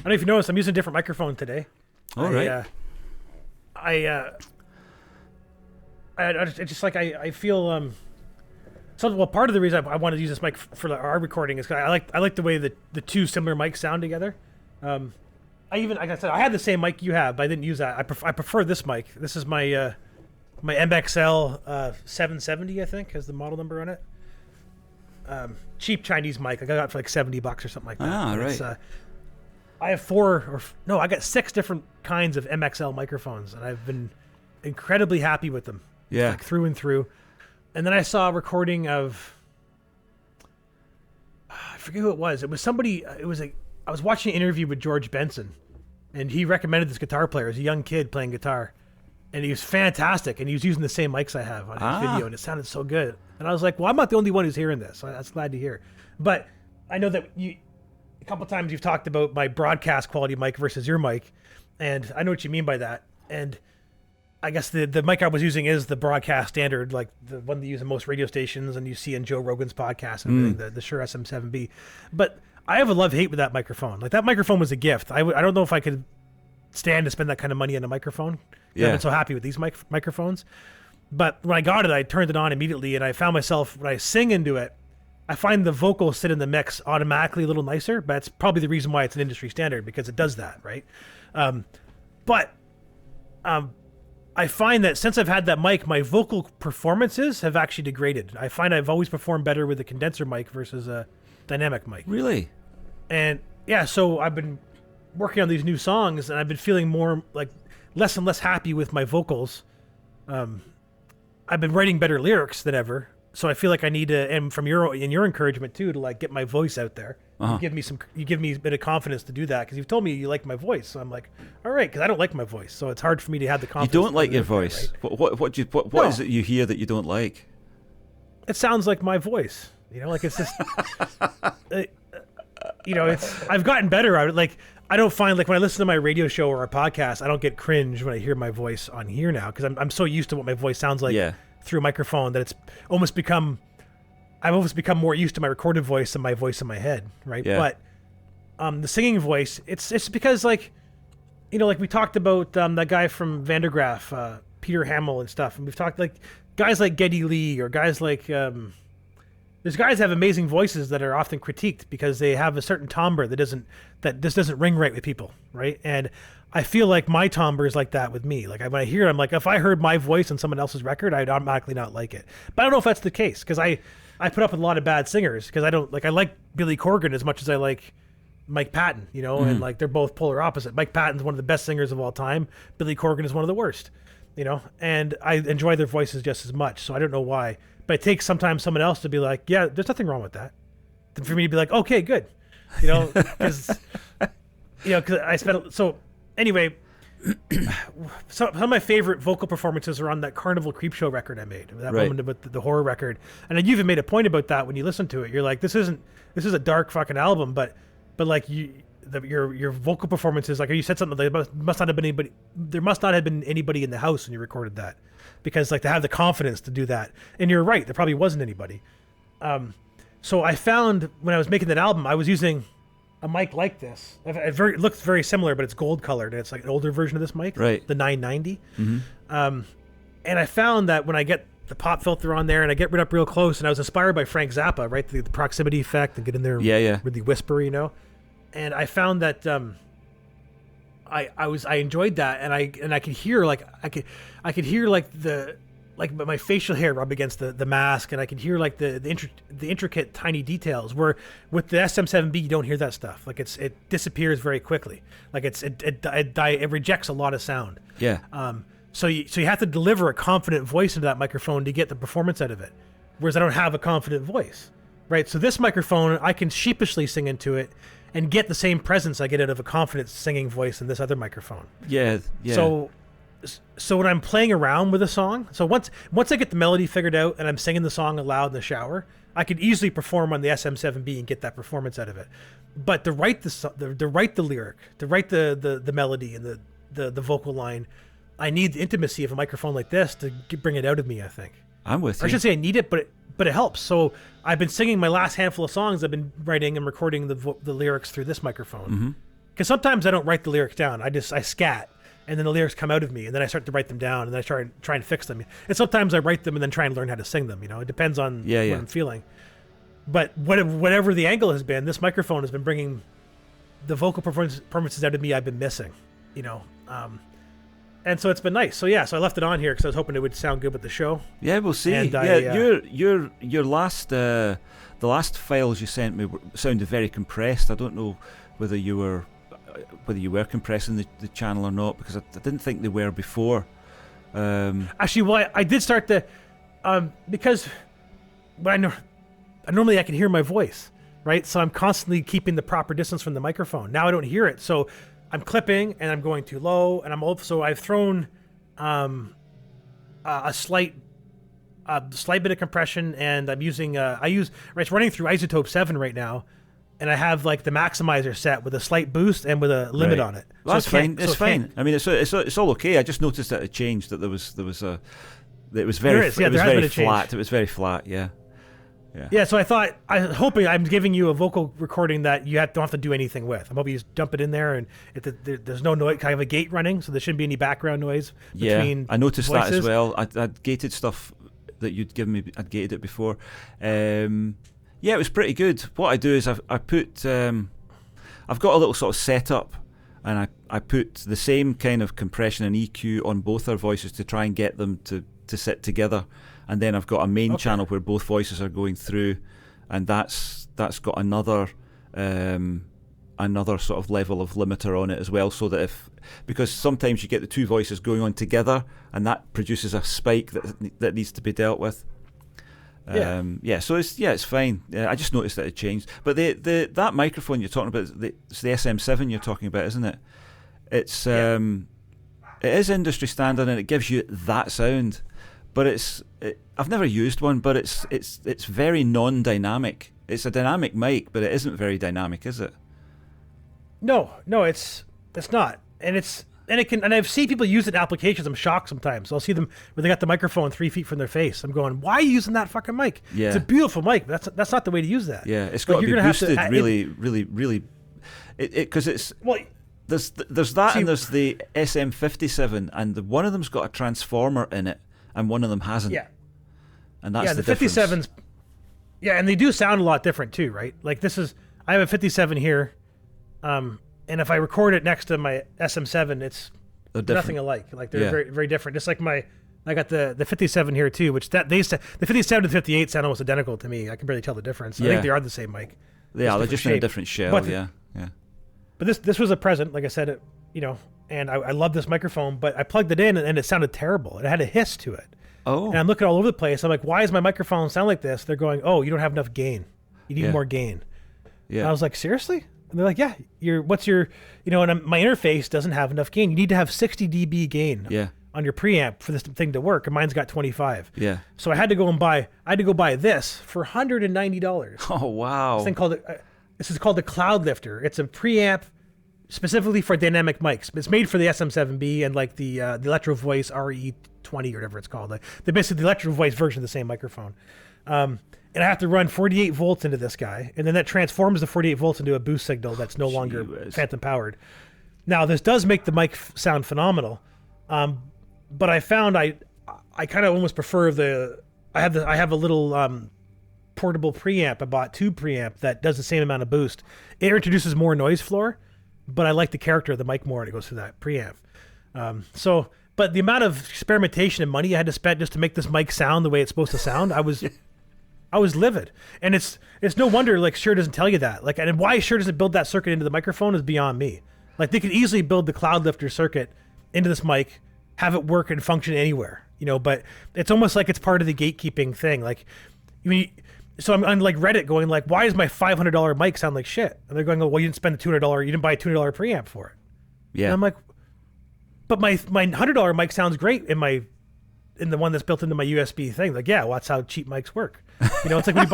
don't know if you noticed, I'm using a different microphone today. All right. I just like I feel so well. Part of the reason I wanted to use this mic for our recording is because I like the way that the two similar mics sound together. Like I said, I had the same mic you have, but I didn't use that. I prefer this mic. This is my my MXL 770, I think, has the model number on it. Cheap Chinese mic. I got it for like $70 or something like that. Ah, right. I have I got 6 different kinds of MXL microphones, and I've been incredibly happy with them. Yeah. Like through and through. And then I saw a recording of, I forget who it was. It was somebody, I was watching an interview with George Benson, and he recommended this guitar player. He was a young kid playing guitar, and he was fantastic, and he was using the same mics I have on his video, and it sounded so good. And I was like, well, I'm not the only one who's hearing this, so that's glad to hear. But I know that a couple times you've talked about my broadcast quality mic versus your mic, and I know what you mean by that. And I guess the mic I was using is the broadcast standard, like the one they use in most radio stations and you see in Joe Rogan's podcast and everything, the Shure SM7B. But I have a love-hate with that microphone. Like, that microphone was a gift. I don't know if I could stand to spend that kind of money on a microphone. Yeah. I've been so happy with these microphones. But when I got it, I turned it on immediately, and I found myself, when I sing into it, I find the vocals sit in the mix automatically a little nicer, but it's probably the reason why it's an industry standard, because it does that, right? I find that since I've had that mic, my vocal performances have actually degraded. I find I've always performed better with a condenser mic versus a dynamic mic. Really? And yeah, so I've been working on these new songs, and I've been feeling more like less and less happy with my vocals. I've been writing better lyrics than ever, so I feel like I need to, and from your encouragement too, to like get my voice out there. You give me a bit of confidence to do that, because you've told me you like my voice, so I'm like, all right, because I don't like my voice, so it's hard for me to have the confidence. You don't like your voice. Right? What is it you hear that you don't like? It sounds like my voice, like it's just, I've gotten better at it. Like, I don't find, like, when I listen to my radio show or a podcast, I don't get cringe when I hear my voice on here now, because I'm so used to what my voice sounds like through a microphone that I've almost become more used to my recorded voice than my voice in my head, right? Yeah. But the singing voice, it's because, like, like we talked about that guy from Vandergraaf, Peter Hamill and stuff, and we've talked, like, guys like Geddy Lee, or guys like there's guys that have amazing voices that are often critiqued because they have a certain timbre that just doesn't ring right with people, right? And I feel like my timbre is like that with me. Like, when I hear it, I'm like, if I heard my voice on someone else's record, I'd automatically not like it. But I don't know if that's the case, because I put up with a lot of bad singers, because I like Billy Corgan as much as I like Mike Patton, and like they're both polar opposite. Mike Patton's one of the best singers of all time. Billy Corgan is one of the worst, and I enjoy their voices just as much. So I don't know why. But it takes sometimes someone else to be like, yeah, there's nothing wrong with that. And for me to be like, okay, good. Because I spent, so anyway, some of my favorite vocal performances are on that Carnival Creepshow record I made, that moment about the horror record. And you even made a point about that when you listen to it. You're like, this is a dark fucking album, but like your vocal performances, like you said something, there must not have been anybody in the house when you recorded that, because like to have the confidence to do that. And you're right, there probably wasn't anybody. So I found when I was making that album, I was using a mic like this. It looks very similar, but it's gold colored. It's like an older version of this mic, right? The 990. And I found that when I get the pop filter on there and I get up real close, and I was inspired by Frank Zappa, right? The proximity effect, and get in there, really whisper, And I found that I enjoyed that, and I could hear I could hear my facial hair rub against the mask, and I could hear like the intricate tiny details. Where with the SM7B you don't hear that stuff. Like it disappears very quickly. Like it rejects a lot of sound. Yeah. So you have to deliver a confident voice into that microphone to get the performance out of it. Whereas I don't have a confident voice, right? So this microphone, I can sheepishly sing into it and get the same presence I get out of a confident singing voice in this other microphone. Yeah. So when I'm playing around with a song, so once I get the melody figured out and I'm singing the song aloud in the shower, I could easily perform on the SM7B and get that performance out of it. But to write the lyric, to write the melody and the vocal line, I need the intimacy of a microphone like this to bring it out of me, I think. I'm with you. I should say I need it, but it helps. So I've been singing my last handful of songs. I've been writing and recording the lyrics through this microphone. because sometimes I don't write the lyrics down. I scat, and then the lyrics come out of me, and then I start to write them down, and then I try and fix them. And sometimes I write them and then try and learn how to sing them. It depends on what I'm feeling. But whatever the angle has been, this microphone has been bringing the vocal performances out of me I've been missing. And so it's been nice. So I left it on here because I was hoping it would sound good with the show. Yeah, we'll see. And your last the last files you sent me sounded very compressed. I don't know whether you were compressing the channel or not, because I didn't think they were before. Actually, well, I did start the because normally I can hear my voice, right? So I'm constantly keeping the proper distance from the microphone. Now I don't hear it, so I'm clipping and I'm going too low, and I've thrown a slight bit of compression, and I'm using it's running through Isotope 7 right now, and I have like the maximizer set with a slight boost and with a limit on it. Well, that's fine. It's fine. I mean, it's all okay. I just noticed that it changed. That it was very flat. It was very flat. Yeah. Yeah, so I'm hoping I'm giving you a vocal recording that you don't have to do anything with. I'm hoping you just dump it in there, and there's no noise, kind of a gate running, so there shouldn't be any background noise between I noticed voices. That as well. I'd gated stuff that you'd given me. I'd gated it before. It was pretty good. What I do is I put I've got a little sort of setup, and I put the same kind of compression and EQ on both our voices to try and get them to sit together. And then I've got a main channel where both voices are going through, and that's got another sort of level of limiter on it as well, so that because sometimes you get the two voices going on together, and that produces a spike that needs to be dealt with. So it's fine. I just noticed that it changed. But that microphone you're talking about, it's the SM7 you're talking about, isn't it? It's it is industry standard, and it gives you that sound. But I've never used one, but it's very non-dynamic. It's a dynamic mic, but it isn't very dynamic, is it? No, it's not. And I've seen people use it in applications. I'm shocked sometimes. I'll see them where they got the microphone 3 feet from their face. I'm going, why are you using that fucking mic? Yeah. It's a beautiful mic. But that's not the way to use that. Yeah, it's got to be boosted really, because it's there's that, and there's the SM57, and one of them's got a transformer in it, and one of them hasn't. Yeah. And that's the difference. 57s. Yeah, and they do sound a lot different too, right? Like I have a 57 here, and if I record it next to my SM7, it's nothing alike. Like they're very, very different. Just like I got the 57 here too, which the 57 to the 58 sound almost identical to me. I can barely tell the difference. I think they are the same mic. They're just in a different shell. But this was a present, like I said, and I love this microphone, but I plugged it in and it sounded terrible. It had a hiss to it. Oh. And I'm looking all over the place. I'm like, why does my microphone sound like this? They're going, oh, you don't have enough gain. You need more gain. Yeah. And I was like, seriously? And they're like, yeah. And my interface doesn't have enough gain. You need to have 60 dB gain on your preamp for this thing to work, and mine's got 25. Yeah. So I had to go buy this for $190. Oh wow. This is called the Cloud Lifter. It's a preamp specifically for dynamic mics. It's made for the SM7B and like the Electro Voice RE20 or whatever it's called. They're basically the Electro Voice version of the same microphone. And I have to run 48 volts into this guy, and then that transforms the 48 volts into a boost signal that's no longer phantom powered. Now, this does make the mic sound phenomenal, but I found I kind of almost prefer I have a little portable preamp. I bought tube preamp that does the same amount of boost. It introduces more noise floor, but I like the character of the mic more, and it goes through that preamp. But the amount of experimentation and money I had to spend just to make this mic sound the way it's supposed to sound, I was livid. And it's no wonder like Shure doesn't tell you that. Like, and why Shure doesn't build that circuit into the microphone is beyond me. Like, they could easily build the Cloud Lifter circuit into this mic, have it work and function anywhere, but it's almost like it's part of the gatekeeping thing. Like, so I'm on like Reddit going like, why does my $500 mic sound like shit? And they're going, oh, well, you didn't spend the $200, you didn't buy a $200 preamp for it. Yeah. And I'm like, but my $100 mic sounds great in the one that's built into my USB thing. Like, yeah, well, that's how cheap mics work. It's like when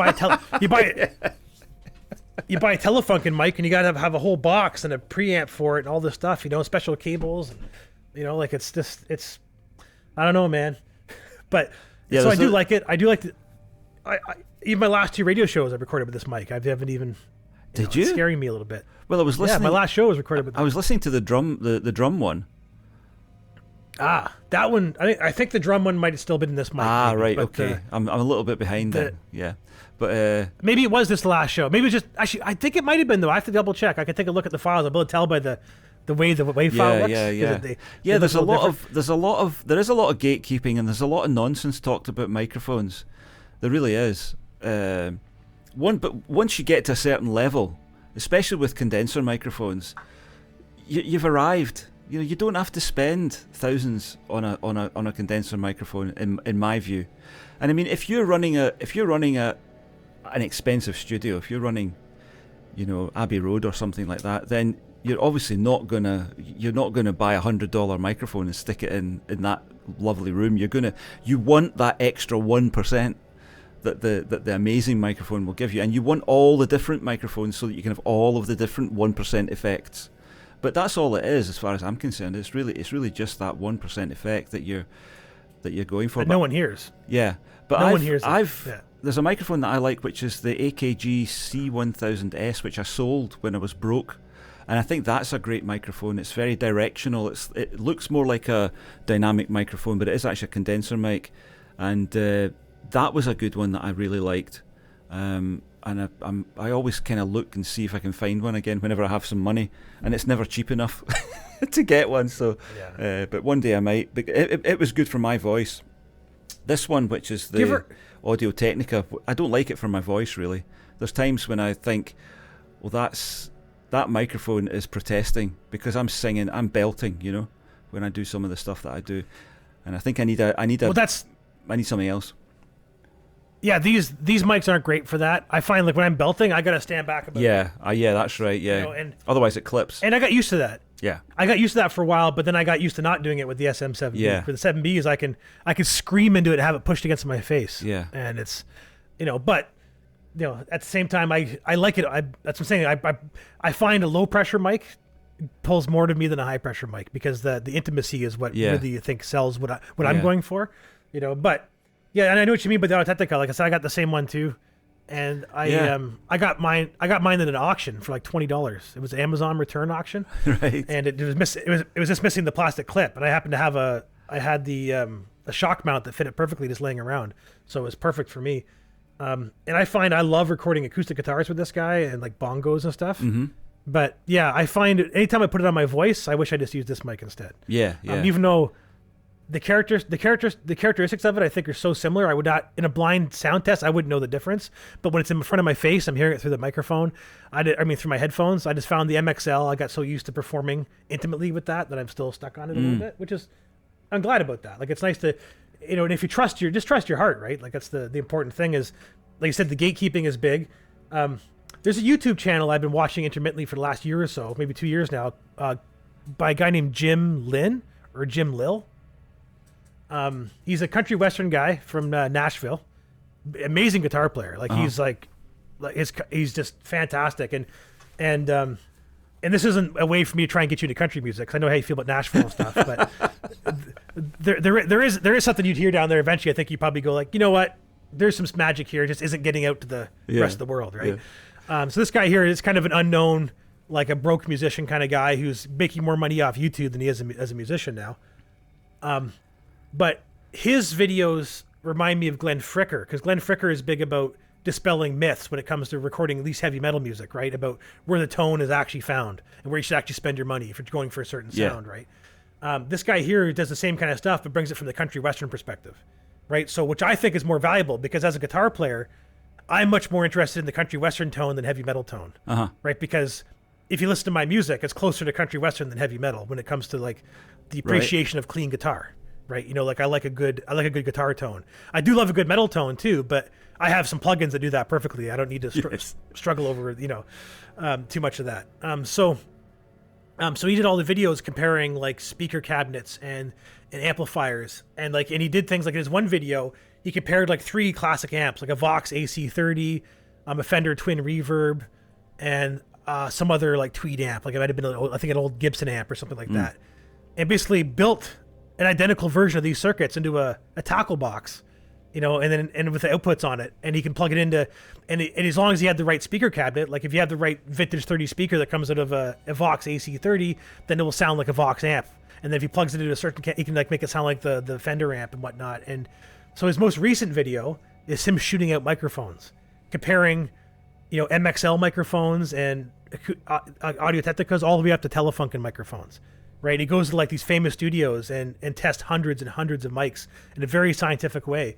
you buy a Telefunken mic and you gotta have a whole box and a preamp for it and all this stuff, special cables, and like it's I don't know, man. But so I do like it. I do like even my last 2 radio shows I recorded with this mic. I haven't even Did It's you? scaring me a little bit. Well, I was listening. Yeah, my last show was recorded with I was listening to the drum one. That one. I think the drum one might have still been in this mic. Maybe, Right, but, okay. I'm a little bit behind then. Yeah, but maybe it was this last show. Maybe it was just actually. I think it might have been though. I have to double check. I can take a look at the files. I'll be able to tell by the way the WAV file looks. There is a lot of gatekeeping, and there's a lot of nonsense talked about microphones. There really is. But once you get to a certain level, especially with condenser microphones, you've arrived. You don't have to spend thousands on a condenser microphone in my view. And I mean, if you're running an expensive studio, if you're running, Abbey Road or something like that, then you're obviously not gonna buy $100 microphone and stick it in that lovely room. You want that extra 1% that the amazing microphone will give you, and you want all the different microphones so that you can have all of the different 1% effects. But that's all it is, as far as I'm concerned. It's really just that 1% effect that you're going for. But no one hears. Yeah, but no one hears. There's a microphone that I like, which is the AKG C1000S, which I sold when I was broke, and I think that's a great microphone. It's very directional. It looks more like a dynamic microphone, but it is actually a condenser mic, and that was a good one that I really liked. And I always kind of look and see if I can find one again whenever I have some money, and it's never cheap enough to get one. So, but one day I might. But it was good for my voice. This one, which is the Audio Technica, I don't like it for my voice really. There's times when I think, well, that microphone is protesting because I'm singing, I'm belting, when I do some of the stuff that I do, and I think I need something else. Yeah, these mics aren't great for that. I find like when I'm belting, I gotta stand back a bit. Yeah, that's right. Yeah, and otherwise it clips. And I got used to that. Yeah, I got used to that for a while, but then I got used to not doing it with the SM7B. Yeah. For the 7Bs, I can scream into it and have it pushed against my face. Yeah, and it's, but at the same time, I like it. That's what I'm saying. I find a low pressure mic pulls more to me than a high pressure mic because the intimacy is what really you think sells what I'm going for. But. Yeah, and I know what you mean by the Audio Technica. Like I said, I got the same one too, and I got mine at an auction for like $20. It was an Amazon return auction, right? And it was just missing the plastic clip, and I happened to have a shock mount that fit it perfectly just laying around, so it was perfect for me. And I find I love recording acoustic guitars with this guy and like bongos and stuff. Mm-hmm. But yeah, I find anytime I put it on my voice, I wish I just used this mic instead. Yeah. Even though. The characteristics of it, I think, are so similar. I would not, in a blind sound test, I wouldn't know the difference. But when it's in front of my face, I'm hearing it through the microphone. Through my headphones. I just found the MXL. I got so used to performing intimately with that I'm still stuck on it a little bit. Which is, I'm glad about that. Like it's nice to, and if you trust just trust your heart, right? Like that's the important thing. Is, like you said, the gatekeeping is big. There's a YouTube channel I've been watching intermittently for the last year or so, maybe 2 years now, by a guy named Jim Lynn or Jim Lil. He's a country western guy from Nashville, amazing guitar player. Like he's just fantastic. And this isn't a way for me to try and get you into country music, 'cause I know how you feel about Nashville and stuff. But there is something you'd hear down there. Eventually, I think you probably go like, you know what? There's some magic here. It just isn't getting out to the rest of the world, right? Yeah. So this guy here is kind of an unknown, like a broke musician kind of guy who's making more money off YouTube than he is as a musician now. But his videos remind me of Glenn Fricker, because Glenn Fricker is big about dispelling myths when it comes to recording at least heavy metal music, right? About where the tone is actually found and where you should actually spend your money if you're going for a certain sound, right? This guy here does the same kind of stuff, but brings it from the country western perspective, right? So, which I think is more valuable, because as a guitar player, I'm much more interested in the country western tone than heavy metal tone, right? Because if you listen to my music, it's closer to country western than heavy metal when it comes to like the appreciation of clean guitar. Right, like I like a good guitar tone. I do love a good metal tone too, but I have some plugins that do that perfectly. I don't need to struggle over too much of that. So he did all the videos comparing like speaker cabinets and amplifiers, and he did things like in his one video he compared like 3 classic amps, like a Vox AC30, a Fender Twin Reverb, and some other like Tweed amp, like it might have been an old Gibson amp or something like that, and basically built an identical version of these circuits into a tackle box, and with the outputs on it, and he can plug it into, and as long as he had the right speaker cabinet, like if you have the right vintage 30 speaker that comes out of a Vox AC30, then it will sound like a Vox amp. And then if he plugs it into a certain, he can like make it sound like the Fender amp and whatnot. And so his most recent video is him shooting out microphones, comparing, MXL microphones and Audio Technicas all the way up to Telefunken microphones. Right, he goes to like these famous studios and tests hundreds and hundreds of mics in a very scientific way,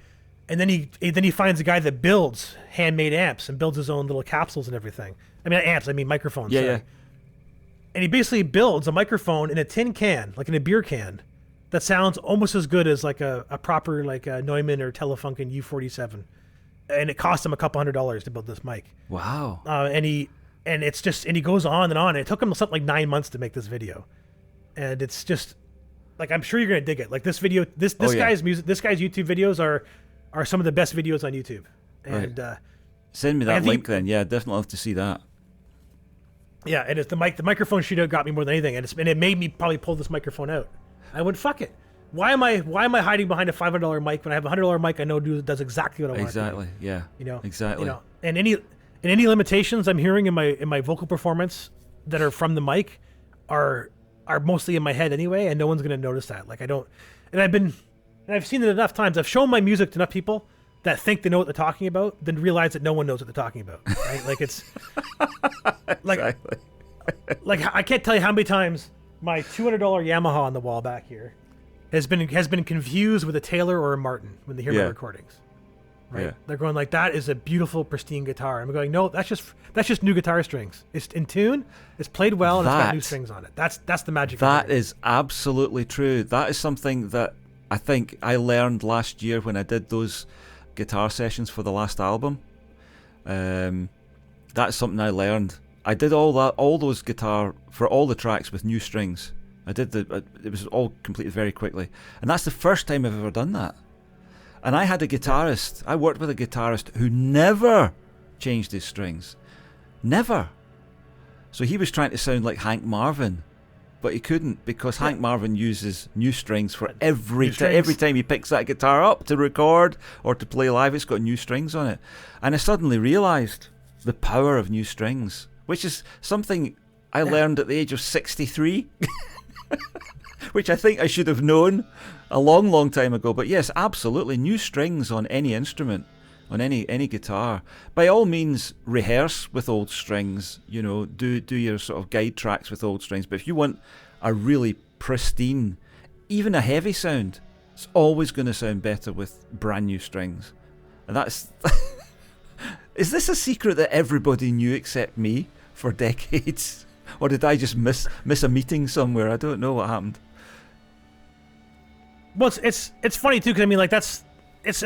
and then he finds a guy that builds handmade amps and builds his own little capsules and everything. I mean microphones. Yeah. And he basically builds a microphone in a tin can, like in a beer can, that sounds almost as good as like a proper like a Neumann or Telefunken U47, and it cost him $200 to build this mic. Wow. And he goes on and on. And it took him something like 9 months to make this video. And it's just like, I'm sure you're gonna dig it. Like this video, this guy's music, this guy's YouTube videos are some of the best videos on YouTube. And right. Send me that link then. Yeah, definitely love to see that. Yeah, and it's the microphone shootout got me more than anything, and it made me probably pull this microphone out. I went, fuck it. Why am I hiding behind a $500 mic when I have a $100 mic I know does exactly what I want? Exactly. Yeah. Exactly. And any limitations I'm hearing in my vocal performance that are from the mic are mostly in my head anyway, and no one's gonna notice that. Like I've seen it enough times. I've shown my music to enough people that think they know what they're talking about, then realize that no one knows what they're talking about. Right? Like it's like exactly. Like I can't tell you how many times my $200 Yamaha on the wall back here has been confused with a Taylor or a Martin when they hear my recordings. Right? Yeah. They're going like, that is a beautiful, pristine guitar. I'm going, no, that's just new guitar strings. It's in tune, it's played well, and it's got new strings on it. That's the magic. That is absolutely true. That is something that I think I learned last year when I did those guitar sessions for the last album. That's something I learned. I did all those guitar for all the tracks with new strings. It was all completed very quickly, and that's the first time I've ever done that. And I had a guitarist, I worked with a guitarist who never changed his strings. Never. So he was trying to sound like Hank Marvin, but he couldn't, because Hank Marvin uses new strings for every time he picks that guitar up to record or to play live, it's got new strings on it. And I suddenly realised the power of new strings, which is something I learned at the age of 63, which I think I should have known a long, long time ago. But yes, absolutely, new strings on any instrument, on any guitar. By all means, rehearse with old strings. Do your sort of guide tracks with old strings. But if you want a really pristine, even a heavy sound, it's always going to sound better with brand new strings. And that's is this a secret that everybody knew except me for decades? Or did I just miss a meeting somewhere? I don't know what happened. Well, it's funny too, because I mean, like it's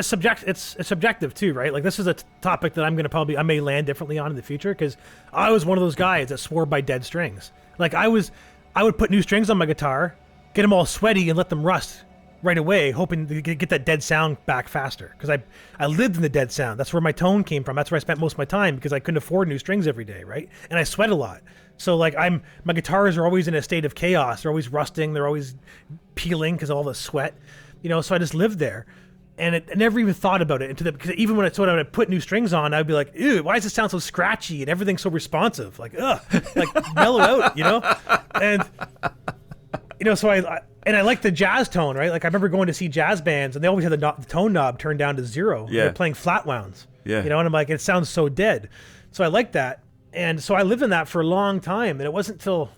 subjective too, right? Like this is a topic that I may land differently on in the future, because I was one of those guys that swore by dead strings. Like I would put new strings on my guitar, get them all sweaty, and let them rust right away, hoping to get that dead sound back faster. Because I lived in the dead sound. That's where my tone came from. That's where I spent most of my time, because I couldn't afford new strings every day, right? And I sweat a lot. So like my guitars are always in a state of chaos. They're always rusting. They're always peeling because of all the sweat, So I just lived there, and I never even thought about it. Because even when I put new strings on, I'd be like, ew, why does it sound so scratchy and everything's so responsive? Like, ugh, like mellow out, And so I like the jazz tone, right? Like I remember going to see jazz bands, and they always had the tone knob turned down to 0. Yeah. They're playing flat wounds. Yeah. And I'm like, it sounds so dead. So I like that. And so I lived in that for a long time, and it wasn't till,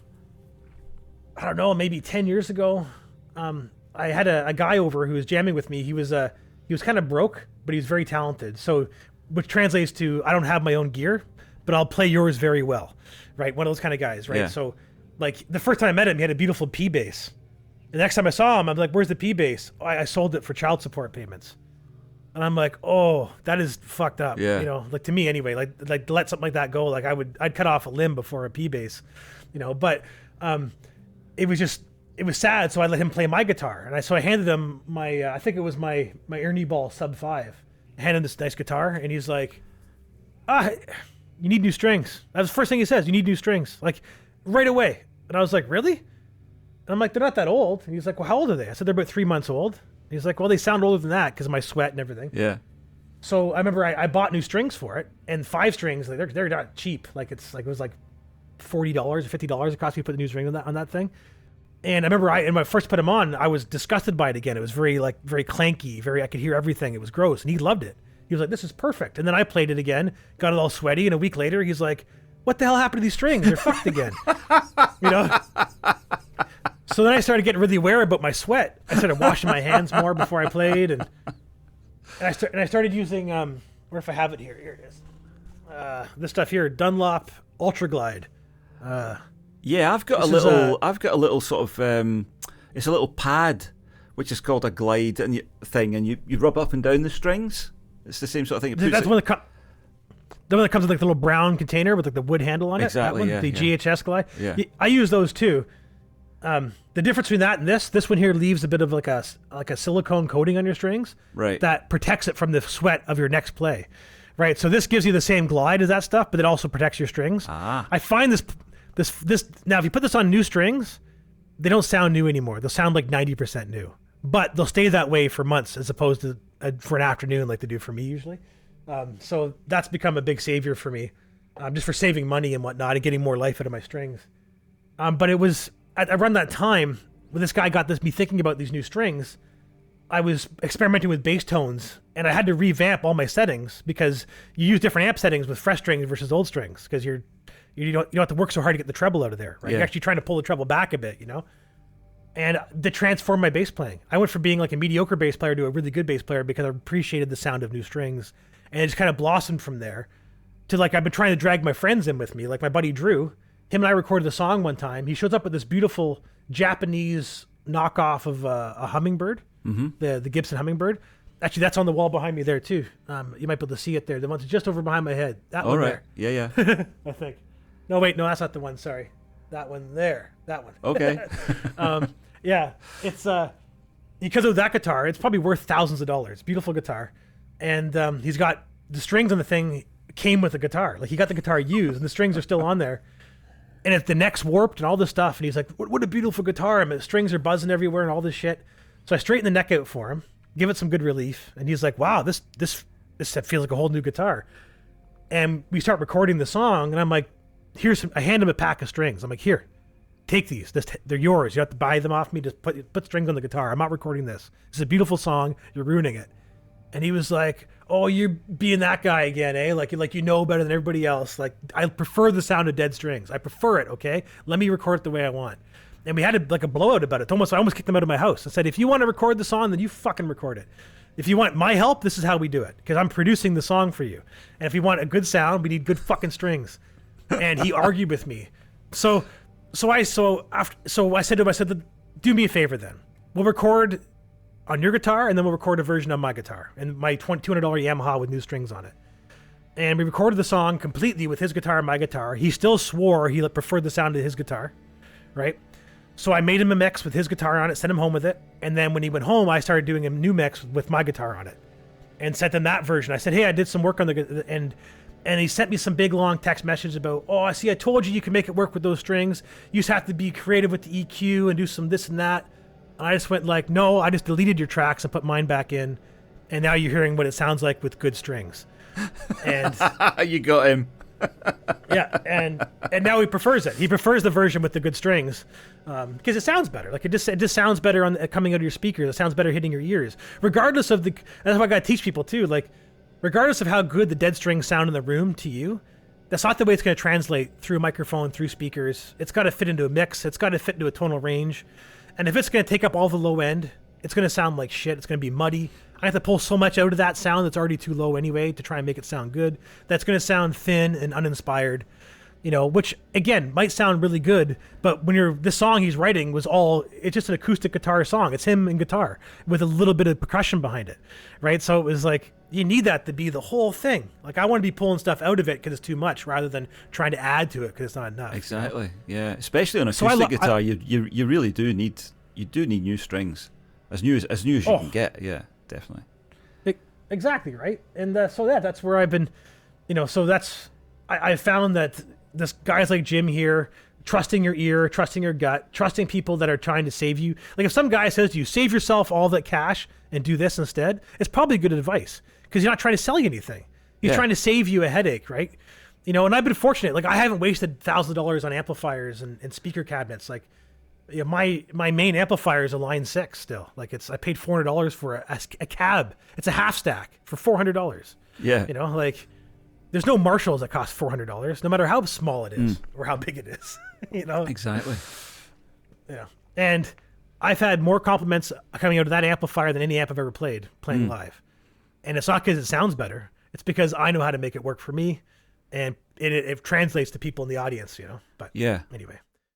I don't know, maybe 10 years ago, I had a guy over who was jamming with me. He was kind of broke, but he was very talented. So, which translates to, I don't have my own gear, but I'll play yours very well, right? One of those kind of guys, right? Yeah. So, like the first time I met him, he had a beautiful P bass. The next time I saw him, I'm like, "Where's the P bass?" Oh, I sold it for child support payments. And I'm like, oh, that is fucked up. Yeah. Like to me anyway, like to let something like that go, like I'd cut off a limb before a P bass, but it was sad. So I let him play my guitar. And I handed him my, I think it was my Ernie Ball Sub 5. I handed him this nice guitar, and he's like, you need new strings. That was the first thing he says. You need new strings, like right away. And I was like, really? And I'm like, they're not that old. And he's like, well, how old are they? I said, they're about 3 months old. He's like, well, they sound older than that because of my sweat and everything. Yeah. So I remember I bought new strings for it, and 5 strings, like they're not cheap. Like it was like $40 or $50 it cost me to put the new string on that thing. And I remember when I first put them on, I was disgusted by it again. It was very clanky, I could hear everything. It was gross, and he loved it. He was like, "This is perfect." And then I played it again, got it all sweaty, and a week later, he's like, "What the hell happened to these strings? They're fucked again." You know? So then I started getting really aware about my sweat. I started washing my hands more before I played, and I started using where if I have it here it is. This stuff here, Dunlop Ultra Glide. Yeah, I've got a little sort of it's a little pad which is called a glide thing, and you rub up and down the strings. It's the same sort of thing. That's the one that comes in like the little brown container with like the wood handle on it. Exactly. That one, the GHS Glide. Yeah. I use those too. The difference between that and this one here leaves a bit of like a silicone coating on your strings, right? That protects it from the sweat of your next play, right? So this gives you the same glide as that stuff, but it also protects your strings. I find this now, if you put this on new strings, they don't sound new anymore. They'll sound like 90% new, but they'll stay that way for months as opposed to for an afternoon like they do for me usually. So that's become a big savior for me, just for saving money and whatnot and getting more life out of my strings. But it was around that time when this guy got me thinking about these new strings. I was experimenting with bass tones, and I had to revamp all my settings because you use different amp settings with fresh strings versus old strings because you don't have to work so hard to get the treble out of there, right? Yeah. You're actually trying to pull the treble back a bit, you know? And to transform my bass playing. I went from being like a mediocre bass player to a really good bass player because I appreciated the sound of new strings. And it just kind of blossomed from there to like I've been trying to drag my friends in with me, like my buddy Drew. Him and I recorded a song one time. He shows up with this beautiful Japanese knockoff of a hummingbird, the Gibson hummingbird. Actually, that's on the wall behind me there too. You might be able to see it there. The one's just over behind my head. That one there. Yeah. I think. No, wait, no, that's not the one. Sorry, that one there. That one. Okay. Yeah, it's because of that guitar. It's probably worth thousands of dollars. Beautiful guitar, and he's got the strings on the thing came with the guitar. Like he got the guitar used, and the strings are still on there. And the neck's warped and all this stuff. And he's like, what a beautiful guitar. And the strings are buzzing everywhere and all this shit. So I straighten the neck out for him, give it some good relief. And he's like, wow, this feels like a whole new guitar. And we start recording the song. And I'm like, I hand him a pack of strings. I'm like, here, take these. They're yours. You have to buy them off me. Just put strings on the guitar. I'm not recording this. It's a beautiful song. You're ruining it. And he was like, oh, you're being that guy again, eh? Like you know better than everybody else. Like, I prefer the sound of dead strings. I prefer it, okay? Let me record it the way I want. And we had a blowout about it. I almost kicked him out of my house. I said, if you want to record the song, then you fucking record it. If you want my help, this is how we do it. Because I'm producing the song for you. And if you want a good sound, we need good fucking strings. And he argued with me. So I said to him, do me a favor then. We'll record on your guitar, and then we'll record a version on my guitar and my $200 Yamaha with new strings on it. And we recorded the song completely with his guitar and my guitar. He still swore he preferred the sound of his guitar, right? So I made him a mix with his guitar on it, sent him home with it, and then when he went home, I started doing a new mix with my guitar on it, and sent him that version. I said, hey, I did some work on and he sent me some big long text message about, oh, I see, I told you can make it work with those strings. You just have to be creative with the EQ and do some this and that. I just went like, no, I just deleted your tracks and put mine back in, and now you're hearing what it sounds like with good strings. And you got him. Yeah, and now he prefers it. He prefers the version with the good strings because it sounds better. Like it just sounds better coming out of your speakers. It sounds better hitting your ears, regardless of that's what I gotta teach people too. Like, regardless of how good the dead strings sound in the room to you, that's not the way it's going to translate through a microphone, through speakers. It's got to fit into a mix. It's got to fit into a tonal range. And if it's going to take up all the low end, it's going to sound like shit. It's going to be muddy. I have to pull so much out of that sound that's already too low anyway to try and make it sound good. That's going to sound thin and uninspired, which again might sound really good, but when this song he's writing it's just an acoustic guitar song. It's him and guitar with a little bit of percussion behind it, right? So it was like, you need that to be the whole thing. Like, I want to be pulling stuff out of it because it's too much rather than trying to add to it because it's not enough. Exactly. Yeah. Especially on acoustic guitar, you really do need new strings, as new as you can get. Yeah, definitely. Exactly right. And that's where I've been. I found that this guys like Jim here, trusting your ear, trusting your gut, trusting people that are trying to save you. Like if some guy says to you, save yourself all that cash and do this instead, it's probably good advice because you're not trying to sell you anything. He's Yeah. trying to save you a headache, right? You know, and I've been fortunate. Like, I haven't wasted $1,000 on amplifiers and speaker cabinets. Like, you know, my main amplifier is a Line 6 still. Like, I paid $400 for a cab. It's a half stack for $400. Yeah. You know, like, there's no Marshalls that cost $400, no matter how small it is or how big it is. You know? Exactly. Yeah. And I've had more compliments coming out of that amplifier than any amp I've ever playing live. And it's not because it sounds better. It's because I know how to make it work for me, and it translates to people in the audience, you know. But Yeah. anyway.